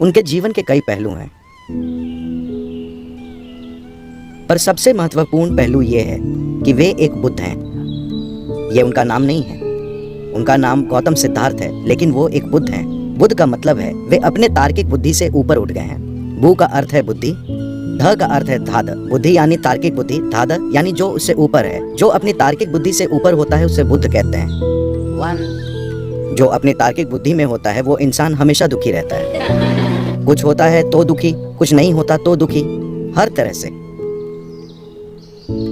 उनके जीवन के कई पहलू हैं, पर सबसे महत्वपूर्ण पहलू ये है कि वे एक बुद्ध हैं। ये उनका नाम नहीं है, उनका नाम गौतम सिद्धार्थ है, लेकिन वो एक बुद्ध हैं। बुद्ध का मतलब है वे अपने तार्किक बुद्धि से ऊपर उठ गए हैं। बु का अर्थ है बुद्धि, ध का अर्थ है धाद। बुद्धि यानी तार्किक बुद्धि, धाद यानी जो उससे ऊपर है। जो अपनी तार्किक बुद्धि से ऊपर होता है उसे बुद्ध कहते हैं। जो अपनी तार्किक बुद्धि में होता है वो इंसान हमेशा दुखी रहता है। कुछ होता है तो दुखी, कुछ नहीं होता तो दुखी, हर तरह से।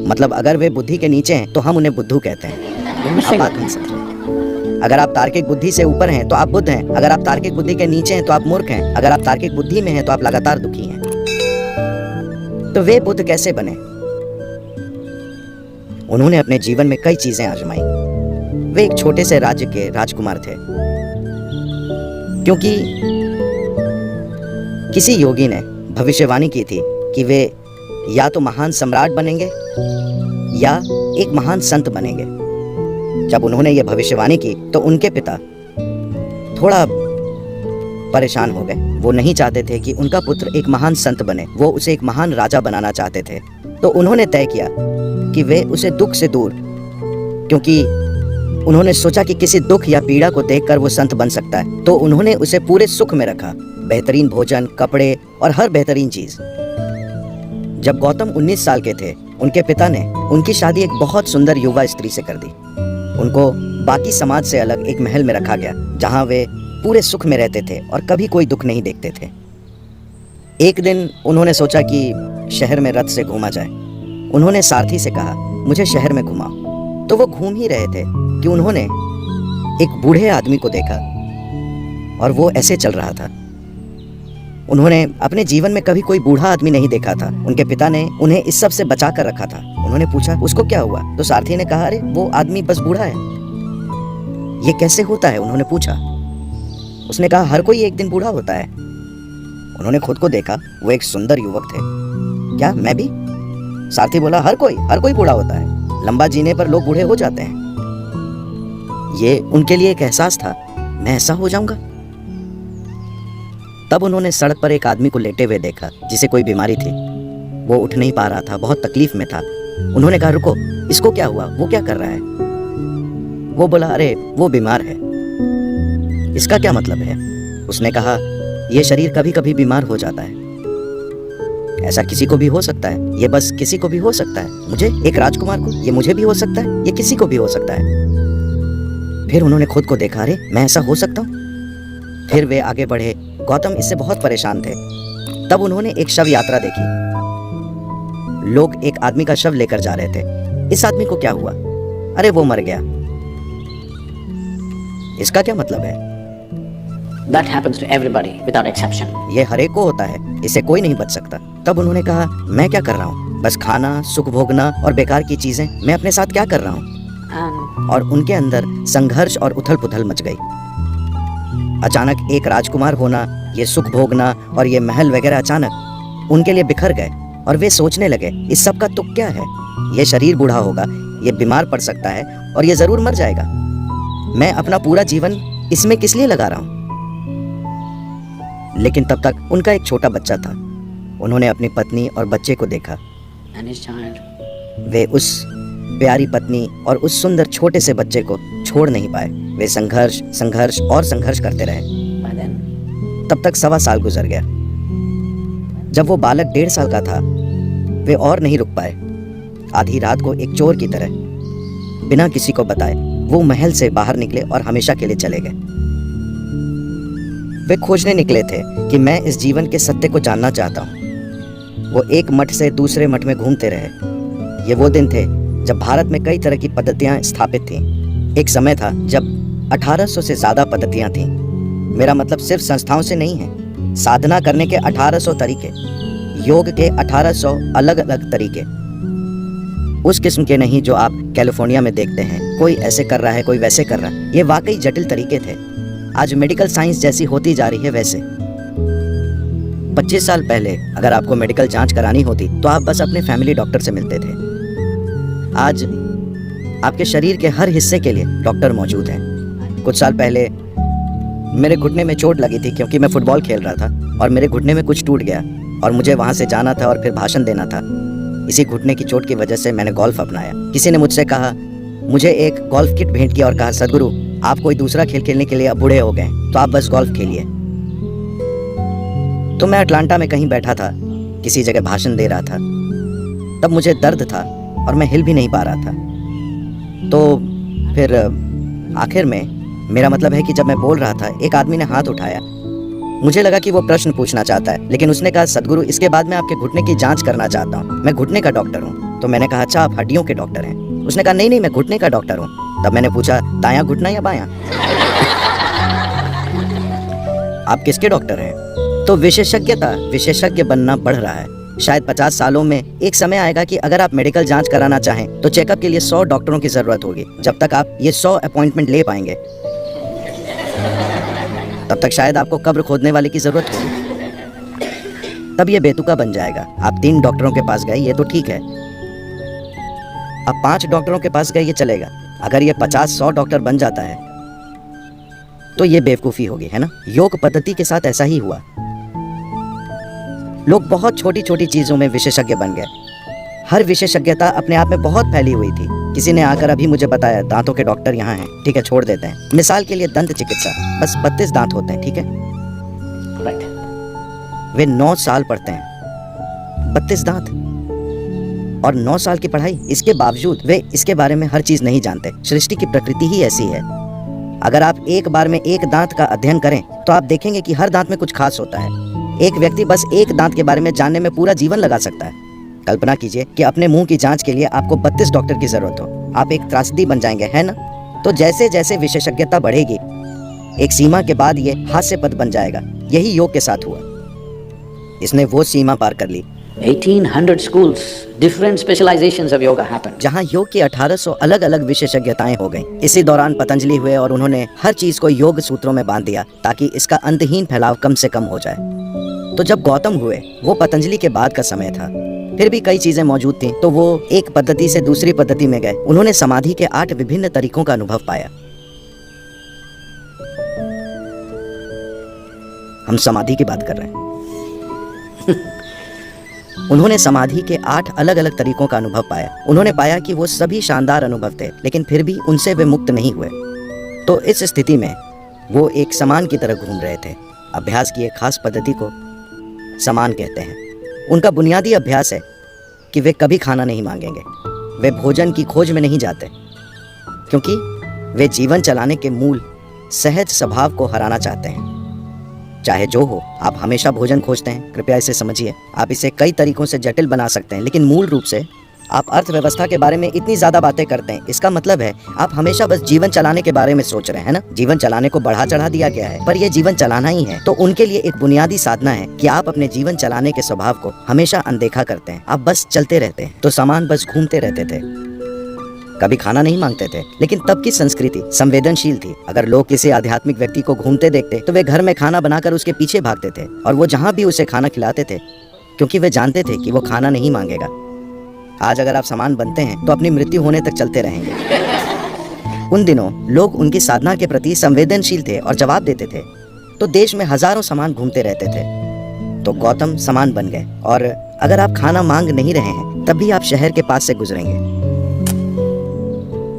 मतलब अगर वे बुद्धि के नीचे हैं तो हम उन्हें बुद्धू कहते हैं। अगर आप तार्किक बुद्धि से ऊपर हैं तो आप बुद्ध हैं। अगर आप तार्किक बुद्धि के नीचे हैं तो आप मूर्ख हैं। अगर आप तार्किक बुद्धि में हैं तो आप लगातार दुखी हैं। तो वे बुद्ध कैसे बने? उन्होंने अपने जीवन में कई चीजें आजमाई। वे एक छोटे से राज्य के राजकुमार थे, क्योंकि किसी योगी ने भविष्यवाणी की थी कि वे या तो महान सम्राट बनेंगे या एक महान संत बनेंगे। जब उन्होंने ये भविष्यवाणी की तो उनके पिता थोड़ा परेशान हो गए। वो नहीं चाहते थे कि उनका पुत्र एक महान संत बने, वो उसे एक महान राजा बनाना चाहते थे। तो उन्होंने तय किया कि वे उसे दुख से दूर, क्योंकि उन्होंने सोचा कि किसी दुख या पीड़ा को देखकर वो संत बन सकता है, तो उन्होंने उसे पूरे सुख में रखा, बेहतरीन भोजन, कपड़े और हर बेहतरीन चीज। जब गौतम 19 साल के थे, उनके पिता ने उनकी शादी एक बहुत सुंदर युवा स्त्री से कर दी। उनको बाकी समाज से अलग एक महल में रखा गया, जहां वे पूरे सुख में रहते थे और कभी कोई दुख नहीं देखते थे। एक दिन उन्होंने सोचा कि शहर में रथ से घूमा जाए। उन्होंने सारथी से कहा, मुझे शहर में घुमाओ। तो वो घूम ही रहे थे कि उन्होंने एक बूढ़े आदमी को देखा और वो ऐसे चल रहा था। उन्होंने अपने जीवन में कभी कोई बूढ़ा आदमी नहीं देखा था। उनके पिता ने उन्हें इस सब से बचा कर रखा था। उन्होंने पूछा, उसको क्या हुआ? तो सारथी ने कहा, अरे वो आदमी बस बूढ़ा है। ये कैसे होता है? उन्होंने पूछा। उसने कहा, हर कोई एक दिन बूढ़ा होता है। उन्होंने खुद को देखा, वो एक सुंदर युवक थे। क्या मैं भी? सारथी बोला, हर कोई बूढ़ा होता है। लंबा जीने पर लोग बूढ़े हो जाते हैं। ये उनके लिए एक एहसास था, मैं ऐसा हो जाऊंगा। तब उन्होंने सड़क पर एक आदमी को लेटे हुए देखा, जिसे कोई बीमारी थी। वो उठ नहीं पा रहा था, बहुत तकलीफ में था। उन्होंने कहा, रुको, इसको क्या हुआ? वो क्या कर रहा है? वो बोला, अरे वो बीमार है। इसका क्या मतलब है? उसने कहा, यह शरीर कभी कभी बीमार हो जाता है। ऐसा किसी को भी हो सकता है, ये बस किसी को भी हो सकता है। मुझे, एक राजकुमार को, ये मुझे भी हो सकता है, ये किसी को भी हो सकता है। फिर उन्होंने खुद को देखा, अरे मैं ऐसा हो सकता हूँ? फिर वे आगे बढ़े। गौतम इससे बहुत परेशान थे। तब उन्होंने एक शव यात्रा देखी। लोग एक आदमी का शव लेकर जा रहे थे। इस आदमी को क्या हुआ? अरे वो मर गया। इसका क्या मतलब है? That happens to everybody without exception. ये हर एक को होता है, इससे कोई नहीं बच सकता। तब उन्होंने कहा, मैं क्या कर रहा हूँ? बस खाना, सुख भोगना और बेकार की चीजें, मैं अपने साथ क्या कर रहा हूँ? और उनके अंदर संघर्ष और उथल पुथल मच गई। अचानक एक राजकुमार होना, ये सुख भोगना और ये महल वगैरह अचानक उनके लिए बिखर गए। और वे सोचने लगे, इस सब का तुक क्या है? ये शरीर बूढ़ा होगा, ये बीमार पड़ सकता है और ये जरूर मर जाएगा। मैं अपना पूरा जीवन इसमें किस लिए लगा रहा हूँ? लेकिन तब तक उनका एक छोटा बच्चा था। उन्होंने अपनी पत्नी और बच्चे को देखा। वे उस प्यारी पत्नी और उस सुंदर छोटे से बच्चे को छोड़ नहीं पाए। वे संघर्ष और संघर्ष करते रहे। तब तक 1.25 साल गुजर गया। जब वो बालक 1.5 साल का था, वे और नहीं रुक पाए। आधी रात को एक चोर की तरह, बिना किसी को बताए, वो महल से बाहर निकले और हमेशा के लिए चले गए। वे खोजने निकले थे कि मैं इस जीवन के सत्य को जानना चाहता हूँ। वो एक मठ से दूसरे मठ में घूमते रहे। ये वो दिन थे जब भारत में कई तरह की पद्धतियाँ स्थापित थीं। एक समय था जब 1800 से ज़्यादा पद्धतियाँ थीं। मेरा मतलब सिर्फ संस्थाओं से नहीं है। साधना करने के 1800 तरीके, योग के 1800 अलग अलग तरीके, उस किस्म के नहीं जो आप कैलिफोर्निया में देखते हैं। कोई ऐसे कर रहा है, कोई वैसे कर रहा है। ये वाकई जटिल तरीके थे। आज मेडिकल साइंस जैसी होती जा रही है वैसे। 25 साल पहले अगर आपको मेडिकल जांच करानी होती तो आप बस अपने फैमिली डॉक्टर से मिलते थे। आज आपके शरीर के हर हिस्से के लिए डॉक्टर मौजूद हैं। कुछ साल पहले मेरे घुटने में चोट लगी थी क्योंकि मैं फुटबॉल खेल रहा था और मेरे घुटने में कुछ टूट गया और मुझे वहाँ से जाना था और फिर भाषण देना था। इसी घुटने की चोट की वजह से मैंने गोल्फ अपनाया। किसी ने मुझसे कहा, मुझे एक गोल्फ किट भेंट किया और कहा, सदगुरु आप कोई दूसरा खेल खेलने के लिए अब बूढ़े हो गए, तो आप बस गोल्फ खेलिए। तो मैं अटलांटा में कहीं बैठा था, किसी जगह भाषण दे रहा था। तब मुझे दर्द था और मैं हिल भी नहीं पा रहा था। तो फिर आखिर में, मेरा मतलब है कि जब मैं बोल रहा था, एक आदमी ने हाथ उठाया। मुझे लगा कि वो प्रश्न पूछना चाहता है, लेकिन उसने कहा, सदगुरु इसके बाद मैं आपके घुटने की जांच करना चाहता हूँ, मैं घुटने का डॉक्टर हूँ। तो मैंने कहा, अच्छा आप हड्डियों के डॉक्टर हैं? उसने कहा, नहीं मैं घुटने का डॉक्टर हूँ। तब मैंने पूछा, दायां घुटना या बायां? आप किसके डॉक्टर हैं? तो विशेषज्ञ बनना बढ़ रहा है। शायद 50 सालों में एक समय आएगा कि अगर आप मेडिकल जांच कराना चाहें तो चेकअप के लिए 100 डॉक्टरों की जरूरत होगी। जब तक आप ये 100 अपॉइंटमेंट ले पाएंगे, तब तक शायद आपको कब्र खोदने वाले की जरूरत होगी। तब ये बेतुका बन जाएगा। आप 3 डॉक्टरों के पास गए, ये तो ठीक है। आप 5 डॉक्टरों के पास गए, ये चलेगा। अगर ये 50-100 डॉक्टर बन जाता है तो ये बेवकूफ़ी होगी, है ना? योग पद्धति के साथ ऐसा ही हुआ। लोग बहुत छोटी छोटी चीज़ों में विशेषज्ञ बन गए। हर विशेषज्ञता अपने आप में बहुत फैली हुई थी। किसी ने आकर अभी मुझे बताया, दांतों के डॉक्टर यहाँ हैं, ठीक है छोड़ देते हैं। मिसाल के लिए दंत चिकित्सा, बस 32 दांत होते हैं, ठीक है? वे 9 साल पढ़ते हैं, 32 दांत और 9 साल की पढ़ाई। इसके बावजूद वे इसके बारे में हर चीज नहीं जानते। सृष्टि की प्रकृति ही ऐसी है। अगर आप एक बार में एक दांत का अध्ययन करें तो आप देखेंगे कि हर दांत में कुछ खास होता है। एक व्यक्ति बस एक दांत के बारे में जानने में पूरा जीवन लगा सकता है। कल्पना कीजिए कि अपने मुंह की जांच के लिए आपको 32 डॉक्टर की जरूरत हो। आप एक त्रासदी बन जाएंगे, है ना? तो जैसे जैसे विशेषज्ञता बढ़ेगी, एक सीमा के बाद ये हास्यपद बन जाएगा। यही योग के साथ हुआ। इसने वो सीमा पार कर ली। 1800 schools, different specializations of yoga happened. जहाँ योग की 1800 अलग अलग विशेषज्ञताएं हो गईं। इसी दौरान पतंजलि हुए और उन्होंने हर चीज को योग सूत्रों में बांध दिया ताकि इसका अंतहीन फैलाव कम से कम हो जाए। तो जब गौतम हुए, वो पतंजलि के बाद का समय था। फिर भी कई चीजें मौजूद थीं, तो वो एक पद्धति से दूसरी पद्धति में गए। उन्होंने समाधि के 8 विभिन्न तरीकों का अनुभव पाया। हम समाधि की बात कर रहे हैं। उन्होंने समाधि के 8 अलग अलग तरीकों का अनुभव पाया। उन्होंने पाया कि वो सभी शानदार अनुभव थे, लेकिन फिर भी उनसे वे मुक्त नहीं हुए। तो इस स्थिति में वो एक समान की तरह घूम रहे थे। अभ्यास की एक खास पद्धति को समान कहते हैं। उनका बुनियादी अभ्यास है कि वे कभी खाना नहीं मांगेंगे। वे भोजन की खोज में नहीं जाते, क्योंकि वे जीवन चलाने के मूल सहज स्वभाव को हराना चाहते हैं। चाहे जो हो, आप हमेशा भोजन खोजते हैं। कृपया इसे समझिए। आप इसे कई तरीकों से जटिल बना सकते हैं, लेकिन मूल रूप से आप अर्थव्यवस्था के बारे में इतनी ज्यादा बातें करते हैं। इसका मतलब है आप हमेशा बस जीवन चलाने के बारे में सोच रहे हैं ना। जीवन चलाने को बढ़ा चढ़ा दिया गया है, पर यह जीवन चलाना ही है। तो उनके लिए एक बुनियादी साधना है कि आप अपने जीवन चलाने के स्वभाव को हमेशा अनदेखा करते हैं। आप बस चलते रहते हैं। तो सामान बस घूमते रहते थे, कभी खाना नहीं मांगते थे। लेकिन तब की संस्कृति संवेदनशील थी। अगर लोग किसी आध्यात्मिक व्यक्ति को घूमते देखते तो वे घर में खाना बनाकर उसके पीछे भागते थे और वो जहाँ भी उसे खाना खिलाते थे, क्योंकि वे जानते थे कि वो खाना नहीं मांगेगा। आज अगर आप सामान बनते हैं तो अपनी मृत्यु होने तक चलते रहेंगे। उन दिनों लोग उनकी साधना के प्रति संवेदनशील थे और जवाब देते थे। तो देश में हजारों सामान घूमते रहते थे। तो गौतम सामान बन गए। और अगर आप खाना मांग नहीं रहे हैं, तब भी आप शहर के पास से गुजरेंगे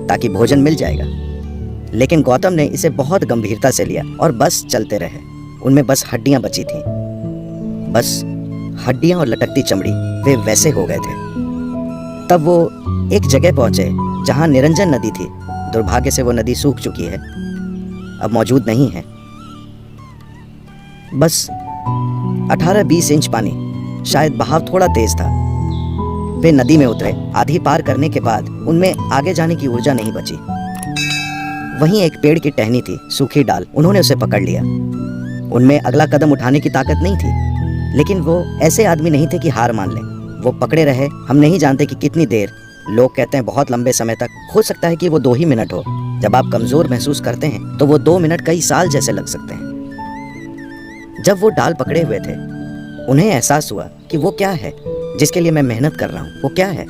ताकि भोजन मिल जाएगा। लेकिन गौतम ने इसे बहुत गंभीरता से लिया और बस चलते रहे। उनमें बस हड्डियां बची थीं, बस हड्डियां और लटकती चमड़ी। वे वैसे हो गए थे। तब वो एक जगह पहुंचे जहां निरंजन नदी थी। दुर्भाग्य से वो नदी सूख चुकी है, अब मौजूद नहीं है। बस 18-20 इंच पानी, शायद बहाव थोड़ा तेज था। वे नदी में उतरे। आधी पार करने के बाद उनमें आगे जाने की ऊर्जा नहीं बची। वहीं एक पेड़ की टहनी थी, सूखी डाल। उन्होंने उसे पकड़ लिया। उनमें अगला कदम उठाने की ताकत नहीं थी, लेकिन वो ऐसे आदमी नहीं थे कि हार मान लें। वो पकड़े रहे। हम नहीं जानते कि कितनी देर। लोग कहते हैं बहुत लंबे समय तक। हो सकता है कि वो 2 ही मिनट हो। जब आप कमजोर महसूस करते हैं तो वो 2 मिनट कई साल जैसे लग सकते हैं। जब वो डाल पकड़े हुए थे, उन्हें एहसास हुआ कि वो क्या है जिसके लिए मैं मेहनत कर रहा हूँ। वो क्या है?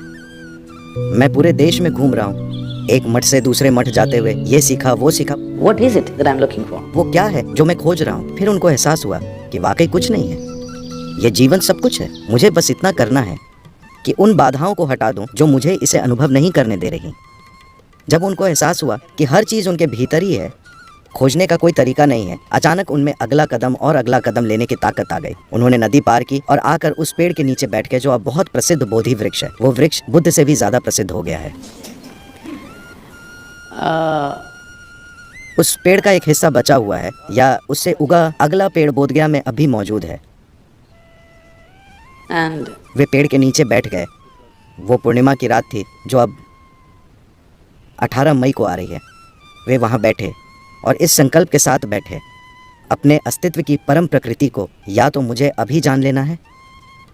मैं पूरे देश में घूम रहा हूँ, एक मठ से दूसरे मठ जाते हुए ये सीखा वो सीखा। What is it that I'm looking for? वो क्या है जो मैं खोज रहा हूँ? फिर उनको एहसास हुआ कि वाकई कुछ नहीं है, ये जीवन सब कुछ है। मुझे बस इतना करना है कि उन बाधाओं को हटा दूं जो मुझे इसे अनुभव नहीं करने दे रही। जब उनको एहसास हुआ कि हर चीज़ उनके भीतर ही है, खोजने का कोई तरीका नहीं है, अचानक उनमें अगला कदम और अगला कदम लेने की ताकत आ गई। उन्होंने नदी पार की और आकर उस पेड़ के नीचे बैठ के, जो अब बहुत प्रसिद्ध बोधि वृक्ष है, वो वृक्ष बुद्ध से भी ज़्यादा प्रसिद्ध हो गया है। उस पेड़ का एक हिस्सा बचा हुआ है, या उससे उगा अगला पेड़ बोधगया में अभी मौजूद है। And वे पेड़ के नीचे बैठ गए। वो पूर्णिमा की रात थी जो अब 18 मई को आ रही है। वे वहाँ बैठे और इस संकल्प के साथ बैठे, अपने अस्तित्व की परम प्रकृति को या तो मुझे अभी जान लेना है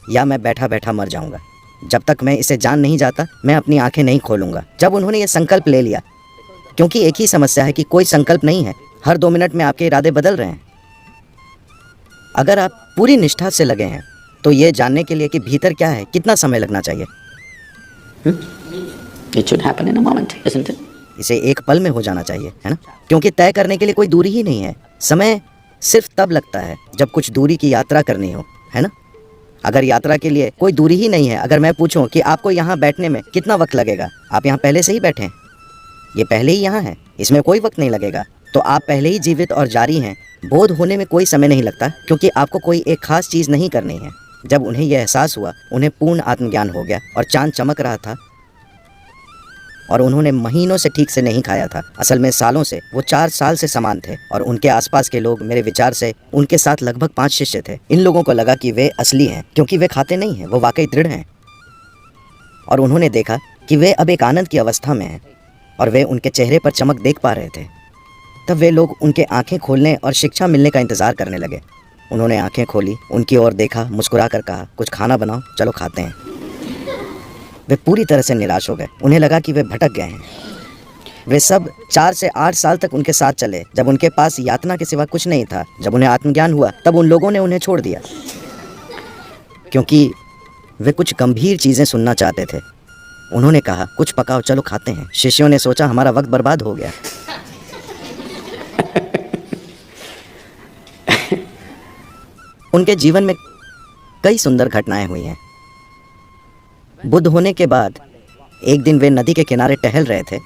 या मैं बैठा बैठा मर जाऊंगा। जब तक मैं इसे जान नहीं जाता, मैं अपनी आंखें नहीं खोलूंगा। जब उन्होंने ये संकल्प ले लिया, क्योंकि एक ही समस्या है कि कोई संकल्प नहीं है, हर 2 मिनट में आपके इरादे बदल रहे हैं। अगर आप पूरी निष्ठा से लगे हैं तो ये जानने के लिए कि भीतर क्या है, कितना समय लगना चाहिए। it should happen in a moment, isn't it? इसे एक पल में हो जाना चाहिए, है ना? क्योंकि तय करने के लिए कोई दूरी ही नहीं है। समय सिर्फ तब लगता है जब कुछ दूरी की यात्रा करनी हो, है ना? अगर यात्रा के लिए कोई दूरी ही नहीं है, अगर मैं पूछूं कि आपको यहाँ बैठने में कितना वक्त लगेगा, आप यहाँ पहले से ही बैठे हैं, ये पहले ही यहाँ है, इसमें कोई वक्त नहीं लगेगा, तो आप पहले ही जीवित और जारी हैं। बोध होने में कोई समय नहीं लगता, क्योंकि आपको कोई एक खास चीज़ नहीं करनी है। जब उन्हें यह एहसास हुआ, उन्हें पूर्ण आत्मज्ञान हो गया और चांद चमक रहा था। और उन्होंने महीनों से ठीक से नहीं खाया था, असल में सालों से। वो 4 साल से समान थे और उनके आसपास के लोग, मेरे विचार से उनके साथ लगभग 5 शिष्य थे। इन लोगों को लगा कि वे असली हैं, क्योंकि वे खाते नहीं हैं, वो वाकई दृढ़ हैं। और उन्होंने देखा कि वे अब एक आनंद की अवस्था में हैं और वे उनके चेहरे पर चमक देख पा रहे थे। तब वे लोग उनके आंखें खोलने और शिक्षा मिलने का इंतज़ार करने लगे। उन्होंने आंखें खोली, उनकी ओर देखा, मुस्कुरा कर कहा, कुछ खाना बनाओ, चलो खाते हैं। वे पूरी तरह से निराश हो गए। उन्हें लगा कि वे भटक गए हैं। वे सब 4 से 8 साल तक उनके साथ चले, जब उनके पास यातना के सिवा कुछ नहीं था। जब उन्हें आत्मज्ञान हुआ, तब उन लोगों ने उन्हें छोड़ दिया, क्योंकि वे कुछ गंभीर चीज़ें सुनना चाहते थे। उन्होंने कहा, कुछ पकाओ, चलो खाते हैं। शिष्यों ने सोचा, हमारा वक्त बर्बाद हो गया। उनके जीवन में कई सुंदर घटनाएं हुई हैं। बुद्ध होने के बाद एक दिन वे नदी के किनारे टहल रहे थे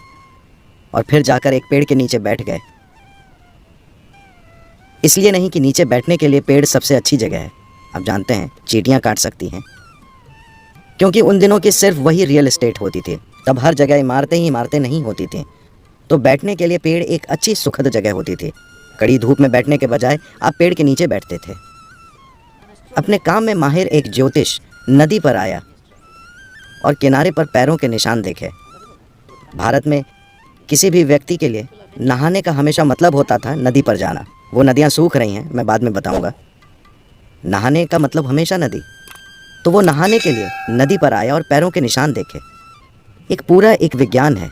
और फिर जाकर एक पेड़ के नीचे बैठ गए। इसलिए नहीं कि नीचे बैठने के लिए पेड़ सबसे अच्छी जगह है, आप जानते हैं, चींटियां काट सकती हैं, क्योंकि उन दिनों की सिर्फ वही रियल एस्टेट होती थी। तब हर जगह इमारतें ही इमारतें नहीं होती थीं, तो बैठने के लिए पेड़ एक अच्छी सुखद जगह होती थी। कड़ी धूप में बैठने के बजाय आप पेड़ के नीचे बैठते थे। अपने काम में माहिर एक ज्योतिष नदी पर आया और किनारे पर पैरों के निशान देखे। भारत में किसी भी व्यक्ति के लिए नहाने का हमेशा मतलब होता था नदी पर जाना। वो नदियाँ सूख रही हैं, मैं बाद में बताऊंगा। नहाने का मतलब हमेशा नदी। तो वो नहाने के लिए नदी पर आया और पैरों के निशान देखे। एक पूरा एक विज्ञान है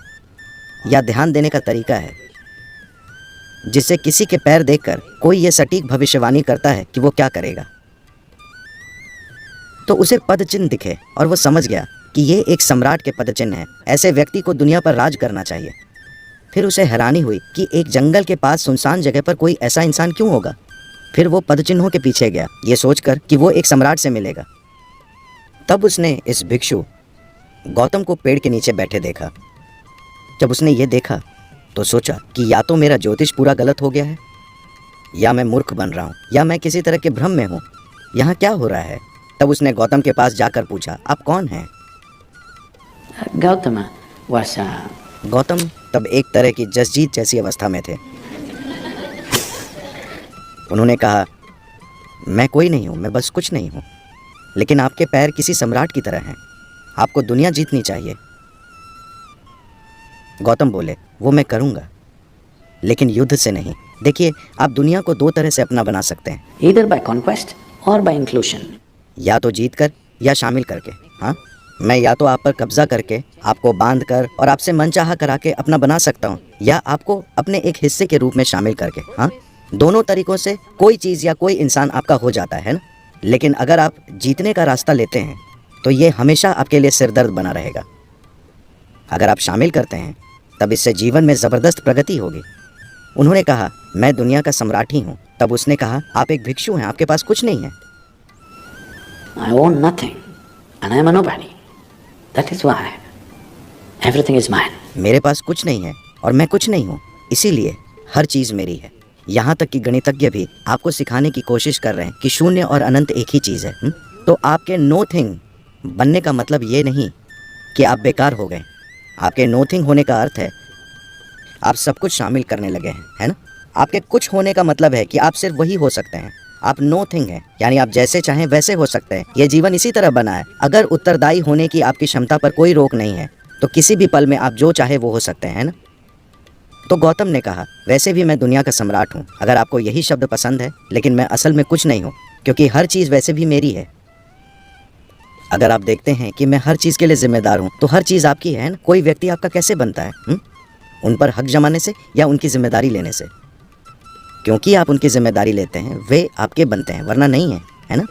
या ध्यान देने का तरीका है, जिससे किसी के पैर देखकर कोई ये सटीक भविष्यवाणी करता है कि वो क्या करेगा। तो उसे पदचिन्ह दिखे और वो समझ गया कि ये एक सम्राट के पदचिन्ह है। ऐसे व्यक्ति को दुनिया पर राज करना चाहिए। फिर उसे हैरानी हुई कि एक जंगल के पास सुनसान जगह पर कोई ऐसा इंसान क्यों होगा। फिर वो पदचिन्हों के पीछे गया, ये सोचकर कि वो एक सम्राट से मिलेगा। तब उसने इस भिक्षु गौतम को पेड़ के नीचे बैठे देखा। जब उसने ये देखा तो सोचा कि या तो मेरा ज्योतिष पूरा गलत हो गया है, या मैं मूर्ख बन रहा हूँ, या मैं किसी तरह के भ्रम में हूँ। यहाँ क्या हो रहा है? तब उसने गौतम के पास जाकर पूछा, आप कौन हैं? Gautama was गौतम तब एक तरह की जसजीत जैसी अवस्था में थे। उन्होंने कहा, मैं कोई नहीं हूँ, मैं बस कुछ नहीं हूँ, लेकिन आपके पैर किसी सम्राट की तरह हैं। आपको दुनिया जीतनी चाहिए। गौतम बोले, वो मैं करूँगा, लेकिन युद्ध से नहीं। देखिए, आप दुनिया को 2 तरह से अपना बना सकते हैं, either by conquest or by inclusion. या तो जीत कर या शामिल करके। हाँ, मैं या तो आप पर कब्जा करके, आपको बांध कर और आपसे मनचाहा करा के अपना बना सकता हूँ, या आपको अपने एक हिस्से के रूप में शामिल करके। हाँ, दोनों तरीकों से कोई चीज़ या कोई इंसान आपका हो जाता है ना। लेकिन अगर आप जीतने का रास्ता लेते हैं तो ये हमेशा आपके लिए सिरदर्द बना रहेगा। अगर आप शामिल करते हैं तब इससे जीवन में ज़बरदस्त प्रगति होगी। उन्होंने कहा, मैं दुनिया का सम्राट ही हूँ। तब उसने कहा, आप एक भिक्षु हैं, आपके पास कुछ नहीं है। I own nothing, and I am a nobody. That is why everything is mine. मेरे पास कुछ नहीं है और मैं कुछ नहीं हूँ, इसीलिए हर चीज़ मेरी है। यहाँ तक कि गणितज्ञ भी आपको सिखाने की कोशिश कर रहे हैं कि शून्य और अनंत एक ही चीज़ है। तो आपके नोथिंग बनने का मतलब ये नहीं कि आप बेकार हो गए। आपके नोथिंग होने का अर्थ है आप सब कुछ शामिल करने लगे हैं, है ना। आपके कुछ होने का मतलब है कि आप सिर्फ वही हो सकते हैं। आप नोथिंग हैं, यानी आप जैसे चाहें वैसे हो सकते हैं। ये जीवन इसी तरह बना है। अगर उत्तरदायी होने की आपकी क्षमता पर कोई रोक नहीं है तो किसी भी पल में आप जो चाहे वो हो सकते हैं, है ना। तो गौतम ने कहा, वैसे भी मैं दुनिया का सम्राट हूँ, अगर आपको यही शब्द पसंद है, लेकिन मैं असल में कुछ नहीं हूँ, क्योंकि हर चीज़ वैसे भी मेरी है। अगर आप देखते हैं कि मैं हर चीज़ के लिए जिम्मेदार हूँ तो हर चीज़ आपकी है ना। कोई व्यक्ति आपका कैसे बनता है? उन पर हक जमाने से या उनकी जिम्मेदारी लेने से? क्योंकि आप उनकी जिम्मेदारी लेते हैं वे आपके बनते हैं, वरना नहीं है, है ना।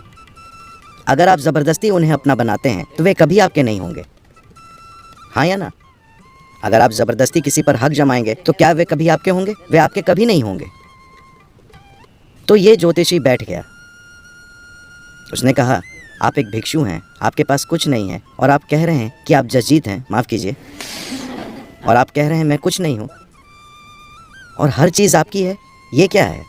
अगर आप ज़बरदस्ती उन्हें अपना बनाते हैं तो वे कभी आपके नहीं होंगे, हाँ या ना। अगर आप ज़बरदस्ती किसी पर हक जमाएंगे तो क्या वे कभी आपके होंगे? वे आपके कभी नहीं होंगे। तो ये ज्योतिषी बैठ गया। उसने कहा, आप एक भिक्षु हैं, आपके पास कुछ नहीं है और आप कह रहे हैं कि आप जसजीत हैं, माफ़ कीजिए, और आप कह रहे हैं मैं कुछ नहीं हूँ और हर चीज़ आपकी है। ये क्या है?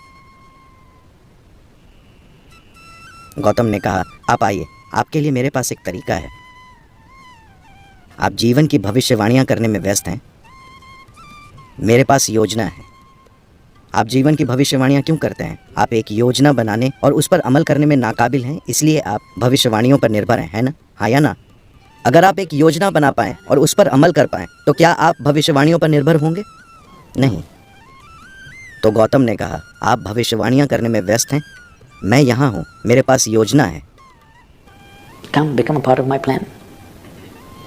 गौतम ने कहा, आप आइए, आपके लिए मेरे पास एक तरीका है। आप जीवन की भविष्यवाणियां करने में व्यस्त हैं, मेरे पास योजना है। आप जीवन की भविष्यवाणियां क्यों करते हैं? आप एक योजना बनाने और उस पर अमल करने में नाकाबिल हैं, इसलिए आप भविष्यवाणियों पर निर्भर हैं, है ना, हाँ या ना। अगर आप एक योजना बना पाएँ और उस पर अमल कर पाएँ तो क्या आप भविष्यवाणियों पर निर्भर होंगे? नहीं। तो गौतम ने कहा, आप भविष्यवाणियां करने में व्यस्त हैं, मैं यहाँ हूँ, मेरे पास योजना है। Come, become a part of my plan.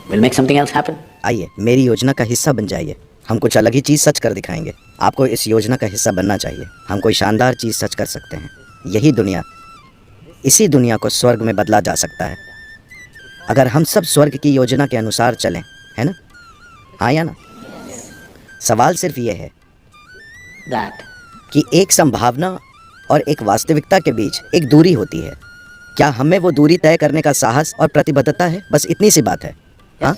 We'll make something else happen. आइए, मेरी योजना का हिस्सा बन जाइए। हम कुछ अलग ही चीज़ सच कर दिखाएंगे। आपको इस योजना का हिस्सा बनना चाहिए। हम कोई शानदार चीज़ सच कर सकते हैं। यही दुनिया, इसी दुनिया को स्वर्ग में बदला जा सकता है अगर हम सब स्वर्ग की योजना के अनुसार चलें, है ना, हाँ या ना। सवाल सिर्फ ये है That कि एक संभावना और एक वास्तविकता के बीच एक दूरी होती है। क्या हमें वो दूरी तय करने का साहस और प्रतिबद्धता है? बस इतनी सी बात है। हाँ,